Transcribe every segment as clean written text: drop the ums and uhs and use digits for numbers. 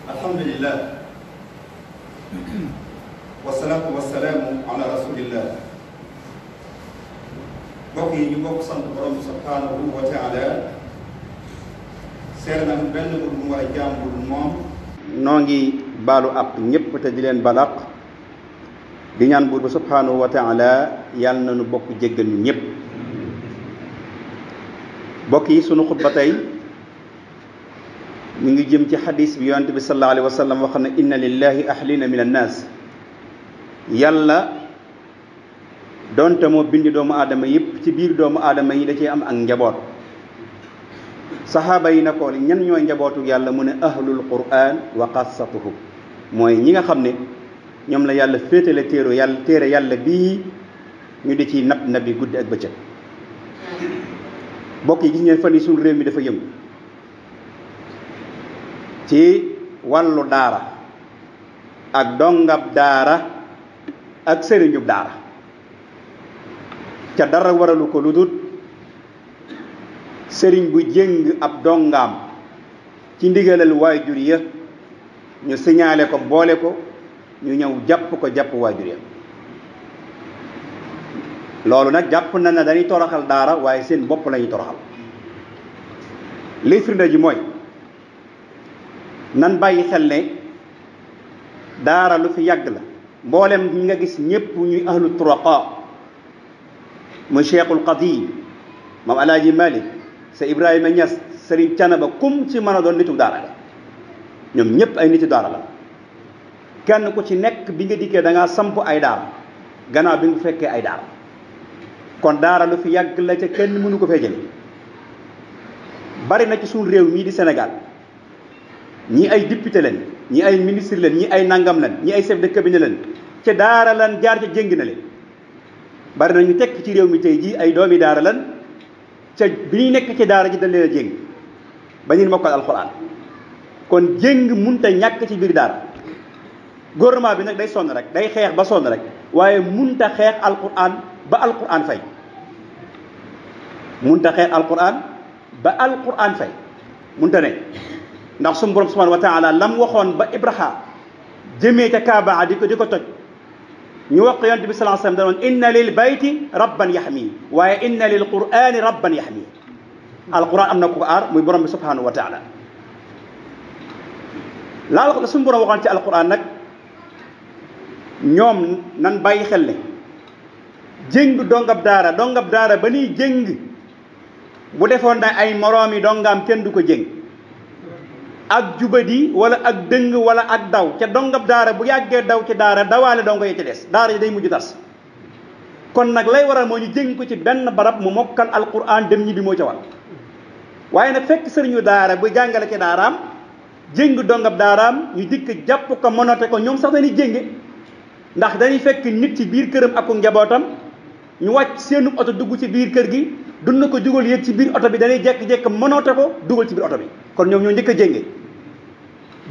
alhamdulillah wasalaatu wasalaamu ala rasulillah. mbokk yi ñu bokk sant borom subhanahu wa taala seer na benn bu mu war a jàmbul moom. noo ngi baalu ak ñëpp te di leen balaq di ñaan buur bi subhanahu wa taala yàlla na nu bokk jéggal ñu ñëpp. mbokk yi sunu xutba tey ñu ngi jëm ci xadis bi yonent bi sallallahu alayhi wa sallam wax na inna lillahi ahlina min annaas. yàlla donte moo bindi doomu aadama yëpp ci biir doomu aadama yi da cee am ak njaboot. saxaaba yi na ko ñan ñooy njabootu yàlla mu ne ahlul quran wa qassatuhu mooy ñi nga xam ne ñoom la yàlla féetale téere yàlla bii ñu di ci nab nabi guddi ak bëccëg. mbokk yi gis ngeen fan yi suñu réew mi dafa yëngu ci wàllu daara ak dongab daara ak sëriñub daara ca dara waralu ko lu dul sëriñ bu jëng ab dongaam ci ndigalal waajur ya ñu signalé ko boole ko ñu ñëw jàpp waajur ya. loolu nag jàpp na ne dañuy toroxal daara waaye seen bopp lañuy toroxal. li firnde ji mooy nan bàyyi xel ne daara lu fi yàgg la. mboolem ñi nga gis ñëpp ñuy ahlu turaqa mu Cheikhul Qadim moom Alaaji Malik sa Ibrahima Niass Serigne Canaba kum ci mën a doon nitu daara la. ñoom ñëpp ay nitu daara la. kenn ku ci nekk bi nga dikkee da ngaa samp ay daara gannaaw bi nga fekkee ay daara kon daara lu fi yàgg la ca kenn mënu ko fee jële. bari na ci suñu réew mii di Sénégal ñii ay député leen ñii ay ministre leen ñii ay nangam leen ñii ay chef de cabinet leen ca daara lan jaar ca jéng na leen. bari na ñu tekk ci réew mi tey jii ay doomi daara lan ca bi ñuy nekk ci daara ji dañ leen a jéng ba ñu mokkal alxuraan. kon jéng munta ñàkk ci biir daara. gouvernement bi nag day sonn rek day xeex ba sonn rek waaye munta xeex alxuraan ba alxuraan fay. munta xeex alxuraan ba alxuraan fay munta ne. ndax suñu borom subhanahu wa taala lam waxoon ba Ibrahima jëmee ca Kaaba di ko toj ñu wax ko yonent bi sallallahu alayhi wasallam danoon inna lil bayti rabban yaxmi waaye inna lil qur'ani rabban yaxmi. alquran am na ko aar muy borom bi subhanahu wa taala. laa wax suñu borom waxoon ci alquran nag ñoom nan bàyyi xel ne jéng dongab daara ba nuy jéng bu defoon na ay moroomi dongaam kenn du ko jéng. ak jubadi wala ak dëng wala ak daw ca dongab daara bu yàggee daw ci daara dawaale dongo yi ci des daara yi day mujj tas. kon nag lay waral moo ñu jéng ko ci benn barab mu mokkal alquran dem ñibbi moo ca war waaye nag fekk sëriñu daara bu jàngale ci daaraam jéng dongab daaraam ñu dikk jàpp ko monote ko ñoom sax dañuy jénge ndax dañuy fekk nit ci biir këram ak njabootam ñu wàcc seenu oto dugg ci biir kër gi dund ko dugal yéeg ci biir oto bi dañuy jekk-jekk monote ko dugal ci biir oto bi kon ñoom ñoo njëkk a jénge.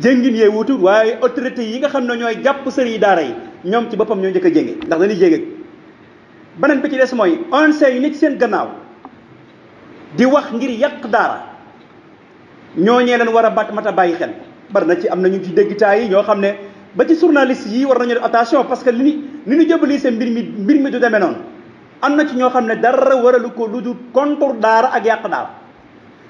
jéngin yee wutul waaye autorité yi nga xam ne ñooy jàpp sëriñ daara yi ñoom ci boppam ñoo njëkk a jénge ndax dañuy jénge. beneen bi ci des mooy ONG yi nit seen gannaaw di wax ngir yàq daara ñooñee leen war a mat a bàyyi xel. bari na ci am na ñu ci déggtaay yi ñoo xam ne ba ci journaliste yi war nañu def attention parce que ni ñu jëbali seen mbir mi du demee noonu. am na ci ñoo xam ne dara waralu ko lu dul contre daara ak yàq daara.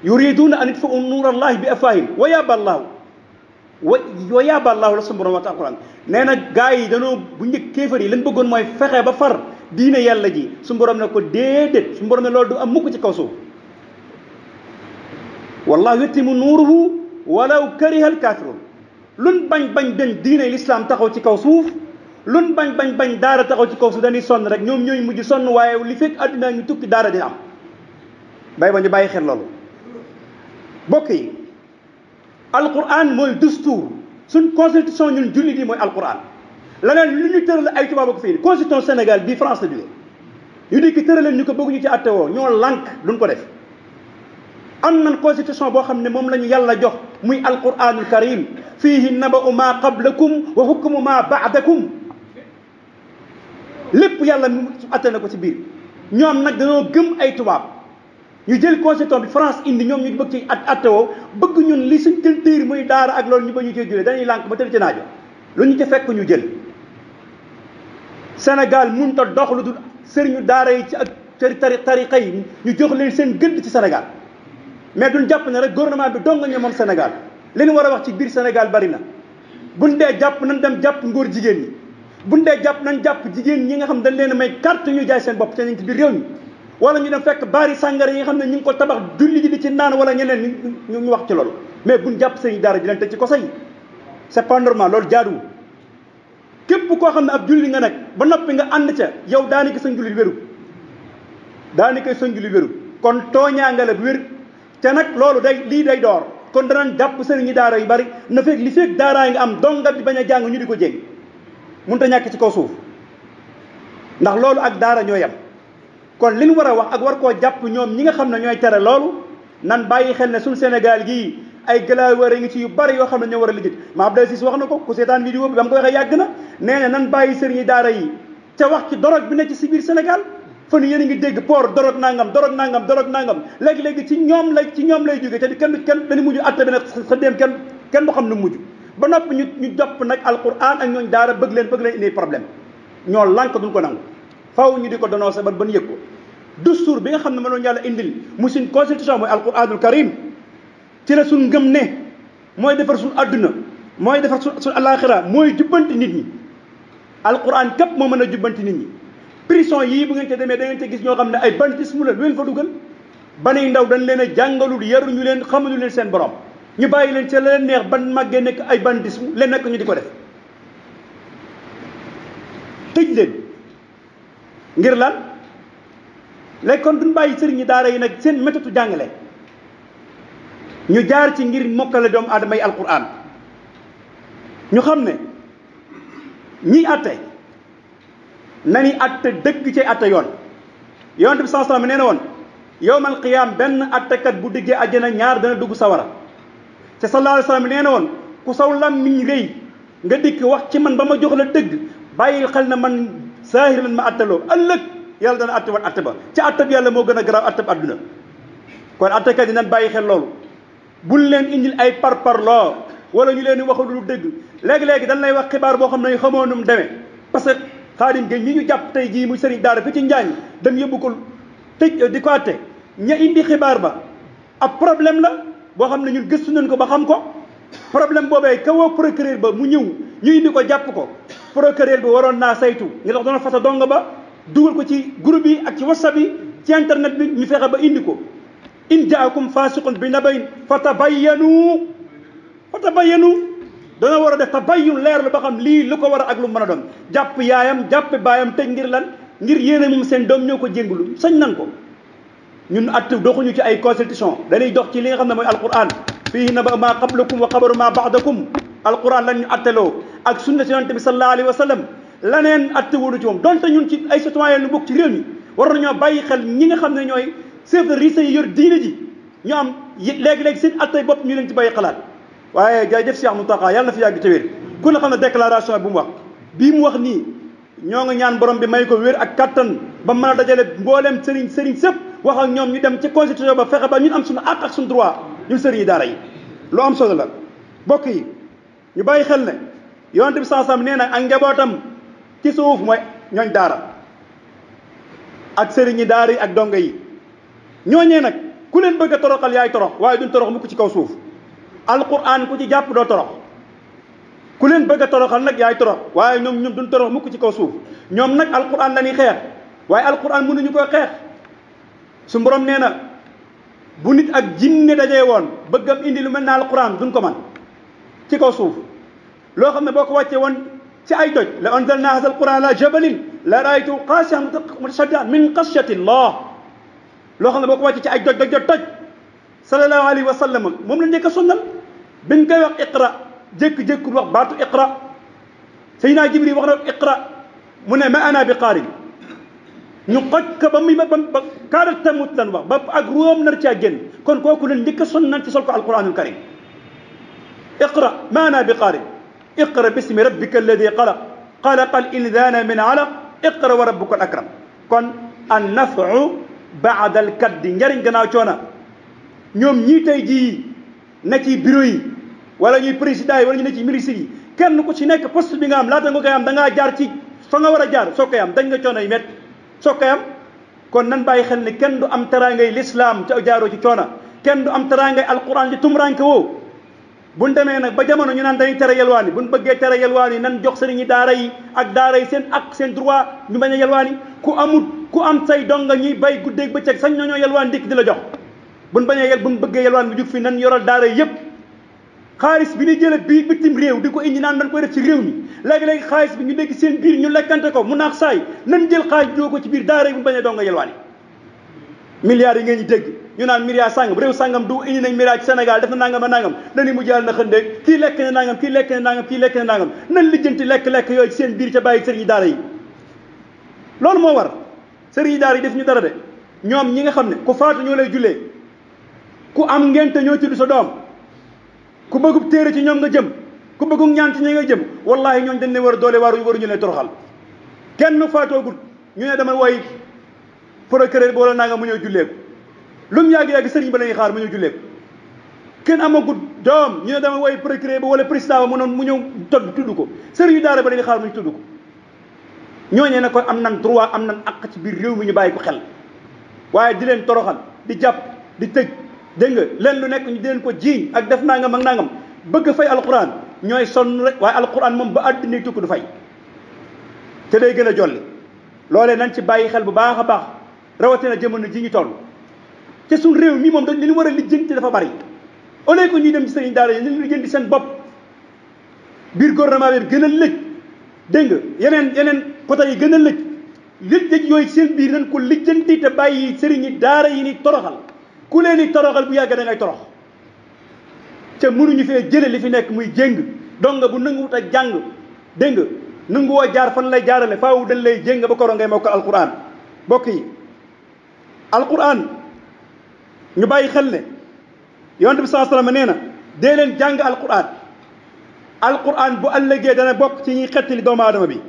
yuriduna an yutfi'u nuurallahi bi afwaahihim wa yaba allahu la suñu borom wa taala nee na gaa yi danoo bu njëkk kéefar yi lañ bëggoon mooy fexe ba far diine yàlla ji suñu borom ne ko déedéet suñu borom ne loolu du am mukk ci kaw suuf. wallahu yutimu nuuruhu walaw kariha al kaafiruun luñ bañ diine l'islam taxaw ci kaw suuf luñ bañ daara taxaw ci kaw suuf dañuy sonn rek ñoom ñooy mujj sonn waaye li fekk àddina ñu tukki daara dina am. bay ba ñu bàyyi xel loolu. bokk yi alquran mooy dustuur suñ constitution ñun jullit yi mooy alquran leneen lu ñu tëral ay tubaab ko fii constitution Sénégal bii France la jógee ñu dikk tëraleen ñu ko bëgg ñu ci atte woo ñoo lànk duñ ko def. am nañ constitution boo xam ne moom la ñu yàlla jox muy alquranul karim fiihi naba'u ma qablakum wa hukmu ma ba'dakum lépp yàlla atte na ko ci biir. ñoom nag dañoo gëm ay tubaab ñu jël constitution bi France indi ñoom ñu bëgg ci attewoo bëgg ñun li suñ culture muy daara ak loolu ñu ba ñu cee jëlee dañuy lànk ba tëdd ci naajo lu ñu ca fekk ñu jël. Sénégal mënut a dox lu dul sëriñu daara yi ci ak tariqa yi ñu jox leen seen gëdd ci Sénégal mais duñ jàpp ne rek gouvernement bi dong nga moom Sénégal li ñu war a wax ci biir Sénégal bari na buñ dee jàpp nañ dem jàpp ngóor jigéen ñi buñ dee jàpp nañ jàpp jigéen ñi nga xam dañ leen a may carte ñu jaay seen bopp te ñu ci biir réew mi wala ñu dem fekk baari sàngara yi nga xam ne ñu ngi ko tabax julli ji di ci naan wala ñeneen ñu wax ci loolu mais buñ jàpp sëriñ daara ji leen tëj ci koso yi c'est pas normal loolu jaaduwul képp koo xam ne ab julli nga nag ba noppi nga ànd ca yow daanaka sa njulli wéru daanaka sa njulli wéru kon tooñaa nga la bu wér te nag loolu lii day door kon danañ jàpp sëriñi daara yu bari na fekk li fekk daaraa yi nga am donga bi bañ a jàng ñu di ko jéng mënut a ñàkk ci kaw suuf ndax loolu ak daara ñoo yem kon li ñu war a wax ak war koo jàpp ñoom ñi nga xam ne ñooy tere loolu nan bàyyi xel ne suñu Sénégal gii ay gëlaawar ngi ci yu bari yoo xam ne ñoo war a lijjit ma Abdoulaye Cissé wax na ko ku seetaan vidéo bi ba mu ko waxee yàgg na nee na nan bàyyi sëriñi daara yi ca wax ci dorog bi nekk ci biir Sénégal fan yéen a ngi dégg port dorog nangam léegi-léegi ci ñoom lay jógee te kenn dañu mujj atte bi nag sa dem kenn du xam nu mujj ba noppi ñu jopp nag alquran ak ñooñ daara bëgg leen indi problème ñoo lànk duñ ko nangu faw ñu di ko dénoncé ban yëg ko dustour bi nga xam ne mënoon yàlla indil mu suñ constitution mooy alquranul karim ci la suñ ngëm ne mooy defar suñ adduna mooy defar suñ alaxira mooy jubbanti nit ñi alquran képp moo mën a jubbanti nit ñi prison yii bu ngeen ca demee da ngeen ca gis ñoo xam ne ay banditisme la lu leen fa dugal banay ndaw dañ leen a jàngalul yaruñu leen xamalu leen seen borom ñu bàyyi leen ca la leen neex ban màggee nekk ay banditisme leen nekk ñu di ko def tëj leen ngir lan léegi kon duñ bàyyi sëriñi daara yi nag seen méthode jàngale ñu jaar ci ngir mokkale doomu aadama yi alquran ñu xam ne ñiy atte nani atte dëgg ci atte yoon yonent bi sallallahu alayhi wasallam nee na woon yowmal qiyaam benn attekat bu diggee àjjana ñaar dana dugg sawara te sallallahu alayhi wasallam nee na woon ku saw làmmiñ rëy nga dikk wax ci man ba ma jox la dëgg bàyyi xel na man saahir lan ma atteloo ëllëg yàlla dana atte wat atte ba ci atte bi yàlla moo gën a garaaw atte bi àdduna kon attekat yi nan bàyyi xel loolu bul leen indil ay parparloo wala ñu leen di waxal lu dëgg léegi-léegi dañ lay wax xibaar boo xam ne xamoo nu mu demee parce que Xaadim Gueye ñi ñu jàpp tey jii muy sëriñ daara fi ci Njaañ dem yóbbu ko tëj di ko atte ña indi xibaar ba ab problème la boo xam ne ñun gëstu nañ ko ba xam ko problème boobee ka woo procureur ba mu ñëw ñu indi ko jàpp ko procureur bi waroon naa saytu nga tax doona fata donga ba dugal ko ci groupe yi ak ci whatsapp yi ci internet bi ñu fexe ba indi ko in jaakum fasiqun bi nabayin fatabayyanu dana war a def tabayyun leer lu ba xam lii lu ko war a ak lu mën a doon jàpp yaayam jàpp baayam tëj ngir lan ngir yéene moom seen doom ñoo ko jéngulu sañ nan ko ñun att doxuñu ci ay constitution dañuy dox ci li nga xam ne mooy alquran fii naba ma qablakum wa xabaru ma ba'dakum alquran lan ñu atteloo ak sunna si yonent bi sallallahu alayhi wa sallam laneen atte wuñu ci moom donte ñun ci ay citoyen lu bokk ci réew mi war nañoo bàyyi xel ñi nga xam ne ñooy chef de religieux yi yor diine ji ñu am léegi-léegi seen attey bopp ñu leen ci bàyyi xalaat waaye jaajëf Cheikh Mountakha yàlla na fi yàgg te wér ku ne xam ne déclaration bu mu wax bii mu wax nii ñoo ngi ñaan borom bi may ko wér ak kattan ba mën a dajale mbooleem sëriñ sëpp wax ak ñoom ñu dem ci constitution ba fexe ba ñun am suñu àq ak suñu droit ñun sëriñ daara yi lu am solo la bokk yi ñu bàyyi xel ne yonent bi sansam nee na ak njabootam ci suuf mooy ñooñ daara ak sëriñi daara yi ak donga yi ñooñee nag ku leen bëgg a toroxal yaay torox waaye duñ torox mukk ci kaw suuf alquran ku ci jàpp doo torox ku leen bëgg a toroxal nag yaay torox waaye ñoom duñ torox mukk ci kaw suuf ñoom nag alquran la ñuy xeex waaye alquran mënuñu koy xeex su borom nee na bu nit ak jinne dajee woon bëggam indi lu mel ne alquran duñ ko man ci kaw suuf loo xam ne boo ko wàccee woon ci ay doj la anzalna hadha alquran la jabalin la raaytu qaasi'an mutasaddi'an min xashyati llah loo xam ne boo ko wàccee ci ay doj sallallahu alayhi wa sallam moom la njëkk a sonnal biñ koy wax iqra jékki-jékkul wax baatu iqra Seydina Jibril wax na iqra mu ne ma ana bi qaari ñu xoj ko ba muy ba kaadat tamut lan wax ba ak ruwam nar caa génn kon kooku leen njëkk a sonnal ci sol ko alquranul karim iqra ma ana bi qaari iqra bismi rabbika alladi xalaqa al insana min alaq iqra wa rabbuka al akram kon an nafu baadal kaddi njariñ gannaaw coona ñoom ñii tey jii na ci bureau yi wala ñuy président yi wala ñu ne ci ministre yi kenn ku ci nekk poste bi nga am laata nga koy am da ngaa jaar ci fa nga war a jaar soo koy am dañ nga coono yi met soo koy am kon nan bàyyi xel ne kenn du am teraangay l'islam ca jaaroo ci coona kenn du am teraangay alquran ci tumranke woo buñ demee nag ba jamono ñu naan dañuy tere yelwaan yi buñ bëggee tere yelwaan yi nan jox sëriñi daara yi ak daara yi seen ak seen droit ñu bañ a yelwaan yi ku am say donga ñuy bay guddeeg bëccëg sañ ñoo yelwaan dikk di la jox buñ bañee buñ bëggee yelwaan bi jug fi nan yoral daara yi yëpp xaalis bi ñuy jële bii bitim réew di ko indi naan dañ koy def ci réew mi léegi-léegi xaalis bi ñu dégg seen biir ñu lekkante ko mu naax saay nan jël xaalis joo ko ci biir daara yi buñ bañee donga yelwaan yi milliards yi ngeen ñu dégg ñu naan milliards sàngam réew sàngam du indi nañ milliards ci Sénégal def na nangam a nangam dañuy mujj yàlla na xëndeeg kii lekk na nangam kii lekk na nangam kii lekk na nangam nan lijjanti lekk-lekk yooyu ci seen biir ca bàyyi sëriñ daara yi loolu moo war sëriñ daara yi def ñu dara de ñoom ñi nga xam ne ku faatu ñoo lay jullee ku am ngente ñoo tudd sa doom ku bëggub téere ci ñoom nga jëm ku bëggub ñaan ci ñi nga jëm wallahi ñooñ dañ ne war a doole waruñu leen toroxal kenn faatoogul ñu ne dama woy procureur bi wala nanga mu ñëw julleeku lu mu yàgg-yàgg sëriñ ba lañuy xaar mu ñëw julleeku kenn amagut doom ñu ne dama woy procureur bi wala président ba mu ñëw tudd ko sëriñu daara ba lañuy xaar mu ñu tudd ko ñooñee ne ko am nan droit am nan àq ci biir réew mi ñu bàyyi ko xel waaye di leen toroxal di jàpp di tëj dégg nga leen lu nekk ñu di leen ko jiiñ ak def nangam ak nangam bëgg fay alquran ñooy sonn rek waaye alquran moom ba àddina tukki du fay te day gën a jolli loolee nañ ci bàyyi xel bu baax a baax rawatina jamono ji ñu toll te suñ réew mi moom dañ li ñu war a lijjanti dafa bari au lieu que ñuy dem ci sëriñ daara yi ñu lijjanti seen bopp biir gouvernement bi gën a lëj dégg nga yeneen côté yi gën a lëj lëj yooyu seen biir nañ ko lijjanti te bàyyi sëriñi daara yi ni toroxal ku leen di toroxal bu yàgg da ngay torox te mënuñu fee jële li fi nekk muy jéng donga bu nanguwut a jàng dégg nga nanguwoo jaar fan lay jaarale faaw dañ lay jéng ba koro ngay mokkal alquran bokk yi alquran ñu bàyyi xel ne yonent bi sallallahu alayhi wasallam nee na dee leen jàng alquran bu ëllëgee dana bokk ci ñuy xettali doomu aadama bi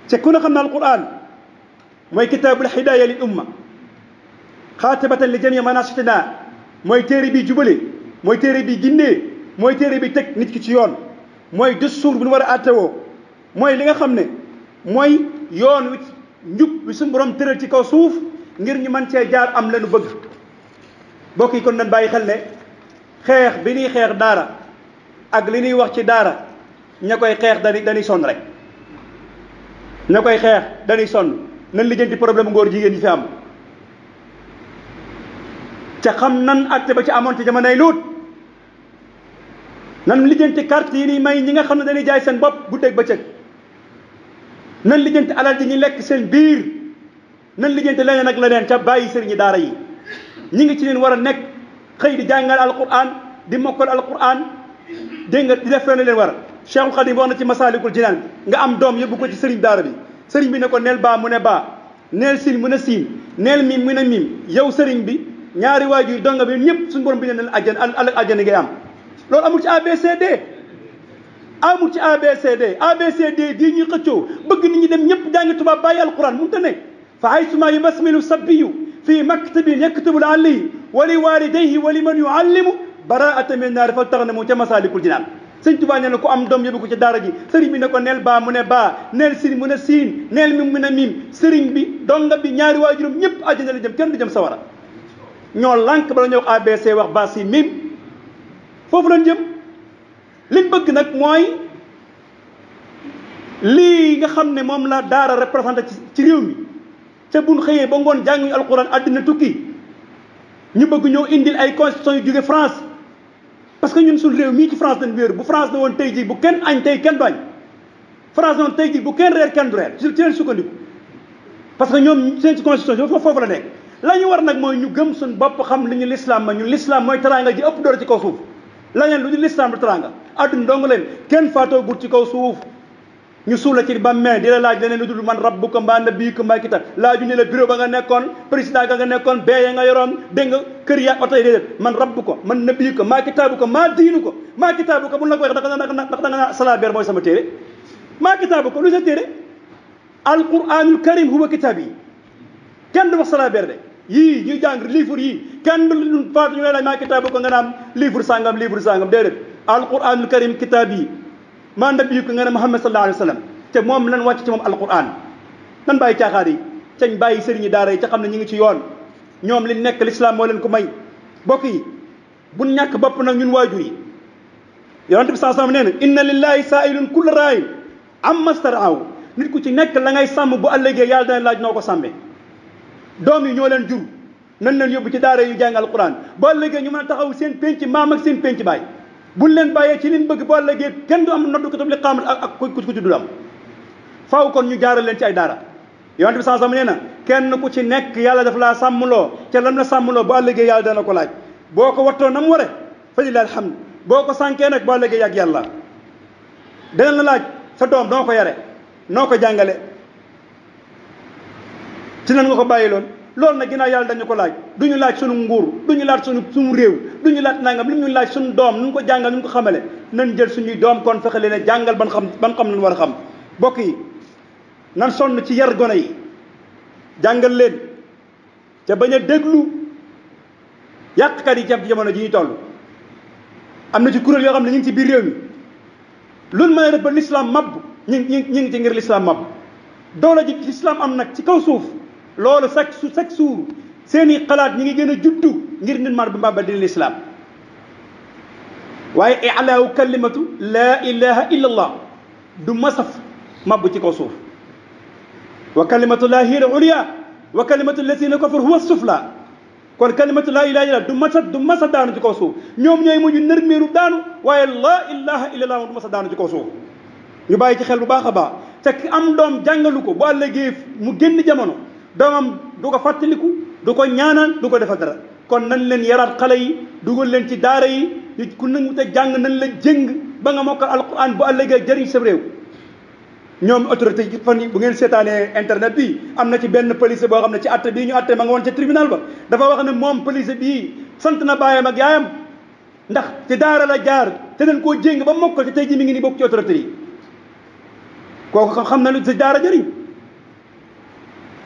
te ku ne xam ne alquran mooy kitaabul hidaaya lil umma xaatibatan li jamii manasitina mooy téere bi jubale mooy téere bi gindee mooy téere bi teg nit ki ci yoon mooy dustuur bu ñu war a àttewoo mooy li nga xam ne mooy yoon wi njub bi suñu borom tëral ci kaw suuf ngir ñu mën cee jaar am lañu bëgg bokk yi kon nañ bàyyi xel ne xeex bi ñuy xeex daara ak li ñuy wax ci daara ña koy xeex dañuy sonn rek ña koy xeex dañuy sonn nan lijjanti problème ngóor jigéen ñi fi am ca xam nan acte ba ci amoon ci jamonoy Luut nan lijjanti carte yi ni may ñi nga xam ne dañuy jaay seen bopp guddeeg bëccëg nan lijjanti alal ji ñi lekk seen biir nan lijjanti leneen ak leneen ca bàyyi sëriñi daara yi ñi ngi ci leen war a nekk xëy di jàngal alquran di mokkal alquran dégg nga di def leen leen war a Cheikhul Khadim wax na ci Masaalikul Jinaan nga am doom yóbbu ko ci sëriñ daara bi sëriñ bi ne ko neel baa mu ne baa neel siin mu ne siin neel miim mu ne miim yow sëriñ bi ñaari waajur donga bi ñëpp suñu borom bi ne leen àjjana ngay am loolu amul ci ABCD amul ci ABCD bii ñuy xëccoo bëgg nit ñi dem ñëpp jàngi tubaab bàyyi alquran mënut a ne fa haysuma yubasmilu sabbiyu fi maktabin yaktubul ali wa li walidayhi wa liman yuallimu baraata min naari fa tax na mu ca Masaalikul Jinaan sëñ Tuubaa nee na ko am doom yóbbu ko ci daara ji sëriñ bi ne ko neel baa mu ne baa neel siin mu ne siin neel mim mu ne miim sëriñ bi donga bi ñaari waajuram ñëpp àjjana la jëm kenn du jëm sawara ñoo lànk bala ñuy wax ABC wax baa siin miim foofu lañ jëm liñ bëgg nag mooy lii nga xam ne moom la daara représenté ci réew mi te buñ xëyee ba ngoon jànguñu alquran àddina tukki ñu bëgg ñoo indil ay constitution yu jóge France parce que ñun suñ réew mii ci France dañ wéeru bu France na woon tey jii bu kenn añ tey kenn du añ France na woon tey jii bu kenn reer kenn du reer ci leen sukkandiku parce que ñoom seen constitution foofu la nekk la ñu war nag mooy ñu gëm suñ bopp xam li ñu l'islam ma ñun l'islam mooy teraanga ji ëpp doole ci kaw suuf la leen lu ñu l'islam du teraanga adduna dong leen kenn faatoo gut ci kaw suuf ñu suula ci ba mee di la laaj leneen lu dul man rabbuka mbaa nabiyuka mbaa kitab laaju ne la bureau ba nga nekkoon président ga nga nekkoon bee nga yoroon dégg nga kër yaa oto yi déedéet man rabbuka man nabiyuka maa kitaabuka maa diinuka maa kitaabuka bu la ko wax ndax da nga salaabeer mooy sama téere maa kitaabuka lu sa téere alquranul karim huwa kitaab yi kenn du wax salaa berde yii ñuy jàng livre yii kenn du faatu ñu lay laaj maa kitaabu ko nga naan livre sangam déedéet alquranul karim kitaab yi maa nabi ko nga ne Muhammad sallallahu alayhi wa sallam te moom lan wàcc ci moom alquran nan bàyyi caaxaar yi cañ bàyyi sëriñi daara yi ca xam ne ñu ngi ci yoon ñoom li nekk l'islam moo leen ko may bokk yi bu ñàkk bopp nag ñun waajur yi yonent bi sallallahu alayhi wa sallam nee na inna lillahi sa'ilun kullu ra'in amma staraaw nit ku ci nekk la ngay sàmm bu ëllëgee yàlla dana laaj noo ko sàmmee doom yi ñoo leen jur nan leen yóbbu ci daara yu jàng alquran bu ëllëgee ñu mën a taxaw seen penc maam ak seen penc baay buñ leen bàyyee ci liñ bëgg bu ëllëgee kenn du am noddu ko tam li xaamal ak ku ci dul am faaw kon ñu jaaral leen ci ay daara yonent bi sallallahu alayhi wa sallam nee na kenn ku ci nekk yàlla daf laa sàmmloo ca lam la sàmmloo bu ëllëgee yàlla dana ko laaj boo ko wattoo na mu ware fa lillahi alhamd boo ko sànkee nag bu ëllëgee yàgg yàlla dana la laaj sa doom noo ko yare noo ko jàngale ci nan nga ko bàyyi loolu nag ginnaaw yàlla dañu ko laaj duñu laaj sunu nguur duñu laaj sunu réew duñu laaj nangam li ñu laaj sunu doom nu ñu ko jàngal nu ñu ko xamale nan jël suñuy doom kon fexe leen a jàngal ban xam nañu war a xam bokk yi nan sonn ci yar gone yi jàngal leen ca bañ a déglu yàqkat yi ci jamono ji ñuy toll am na ci kuréel yoo xam ne ñu ngi ci biir réew mi loolu mën a def ba l'islam mab ñu ngi ci ngir l'islam mab doole ji l'islam am nag ci kaw suuf loolu chaque jour seeni xalaat ñi ngi gën a juddu ngir nit mar bu mbàbba dina l'islam waaye i'laahu kalimatu laa ilaha illa allah du masaf mab ci kaw suuf wa kalimatu laa hiya al-ulya wa kalimatu lazina kafaru huwa sufla kon kalimatu laa ilaha illa du masa daanu ci kaw suuf ñoom ñooy mujj nërmeeru daanu waaye laa ilaha illa allah du masa daanu ci kaw suuf ñu bàyyi ci xel bu baax a baax te ki am doom jàngalu ko bu àllëgee mu génn jamono doomam du ko fàttaliku du ko ñaanal du ko defal dara kon nañ leen yaraat xale yi dugal leen ci daara yi ku nangu te jàng nañ la jëng ba nga mokkal alquran bu àllëgee jëriñ sa réew ñoom autorité yi fan yi bu ngeen seetaanee internet bi am na ci benn police boo xam ne ci atte bii ñu atte ma nga woon ca tribunal ba dafa wax ne moom police bii sant na baayam ak yaayam ndax ci daara la jaar te dañ koo jéng ba mokkal te tey ji mi ngi ni bokk ci autorité yi kooku xam na lu ci daara jëriñ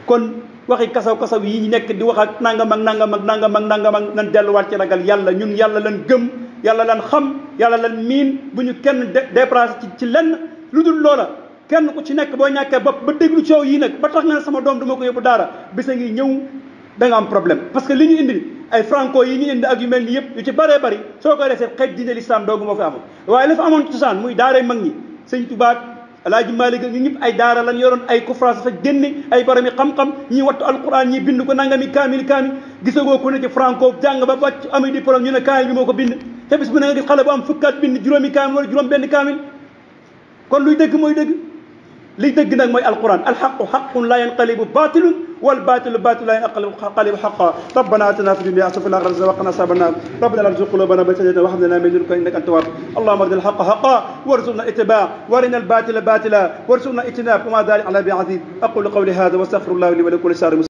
kon waxi kasaw yi ñu nekk di wax ak nangam ak nan delluwaat ci ragal yàlla ñun yàlla lan gëm yàlla lan xam yàlla lan miin bu ñu kenn déplacé ci lenn lu dul loola kenn ku ci nekk boo ñàkkee bopp ba déglu coow yi nag ba tax nga ne sama doom du ma ko yóbbu daara bisa ngi ñëw da nga am problème parce que li ñu indi ay franco yi ñu indi ak yu mel ni yëpp yu ci bëree bëri soo koy defee xeet diine l'islam doogu moo fi amoon waaye la fa amoon cosaan muy daaray mag ñi sëñ Tuubaa Alaaji Maalik ñu ñëpp ay daara lañ yoroon ay conférence fa génne ay boromi xam-xam ñii wattu alquran ñii bind ko nangami kaamil gisagoo ko ne ci franco jàng ba wàcc ami diplôme ñu ne kaamil bi moo ko bind te bis bu ne nga gis xale bu am fukkaat bind juróomi kaamil wala juróom benn kaamil kon luy dëgg mooy dëgg li dëgg nag mooy alquran alxaqu xaqun la yanqalibu batilun والباطل باطل لا ينقلب حقا ربنا اتنا في الدنيا حسنه وفي الاخره وقنا عذاب النار ربنا لا تزغ قلوبنا بعد إذ هديتنا وهب لنا من لدنك انك انت الوهاب اللهم ارنا الحق حقا وارزقنا اتباعه وارنا الباطل باطلا وارزقنا اجتنابه وما ذلك على بعزيز اقول قولي هذا واستغفر الله لي ولكم ولسائر